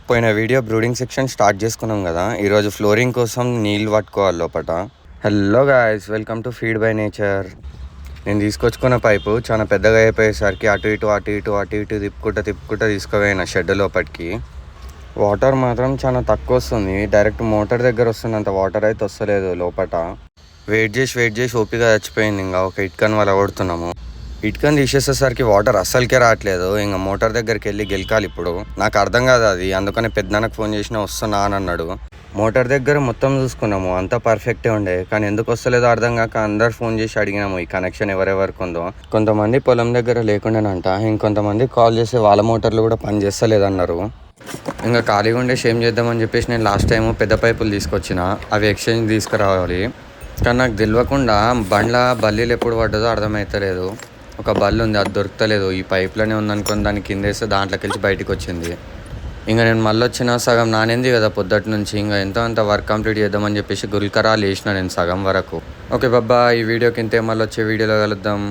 పోయిన video brooding section start చేసుకున్నాం కదా. ఈరోజు ఫ్లోరింగ్ కోసం నీళ్ళు పట్టుకోవాలి లోపల. Hello guys, welcome to feed by nature. నేను తీసుకొచ్చుకున్న పైపు చాలా పెద్దగా అయిపోయేసరికి అటు ఇటు తిప్పుకుంటా తీసుకుపోయిన షెడ్ లోపలికి. వాటర్ మాత్రం చాలా తక్కువ వస్తుంది. డైరెక్ట్ మోటార్ దగ్గర వస్తున్నంత వాటర్ అయితే వస్తలేదు లోపల. వెయిట్ చేసి ఓపిక చచ్చిపోయింది. ఇంకా ఒక ఇటుకని వల్ల కొడుతున్నాము. ఇటుకని తీసేసేసరికి వాటర్ అస్సలకే రావట్లేదు. ఇంకా మోటార్ దగ్గరికి వెళ్ళి గెలకాలి. ఇప్పుడు నాకు అర్థం కాదు అది, అందుకని పెద్దనాన్నకు ఫోన్ చేసినా వస్తున్నా అని అన్నాడు. మోటార్ దగ్గర మొత్తం చూసుకున్నాము, అంతా పర్ఫెక్టే ఉండే. కానీ ఎందుకు వస్తలేదో అర్థం కాక అందరు ఫోన్ చేసి అడిగినాము ఈ కనెక్షన్ ఎవరెవరికి ఉందో. కొంతమంది పొలం దగ్గర లేకుండానంట, ఇంకొంతమంది కాల్ చేసి వాళ్ళ మోటార్లు కూడా పని చేస్తలేదన్నారు. ఇంకా ఖాళీగా ఉండే ఏం చేద్దామని చెప్పేసి నేను లాస్ట్ టైము పెద్ద పైపులు తీసుకొచ్చిన, అవి ఎక్స్చేంజ్ తీసుకురావాలి. కానీ నాకు తెలియకుండా బండ్ల బల్లీలు ఎప్పుడు పడ్డదో అర్థమవుతలేదు. ఒక బల్లి ఉంది, అది దొరుకుతలేదు. ఈ పైప్లోనే ఉందనుకొని దాన్ని కింద వేస్తే దాంట్లోకి వెళ్ళి బయటకు వచ్చింది. ఇంకా నేను మళ్ళీ వచ్చిన సగం నానేంది కదా పొద్దుటి నుంచి. ఇంకా ఎంతో అంత వర్క్ కంప్లీట్ చేద్దామని చెప్పేసి గుల్కరాలు వేసిన నేను సగం వరకు. ఓకే బాబా, ఈ వీడియోకి ఇంతే, మళ్ళీ వచ్చే వీడియోలో కలుద్దాం.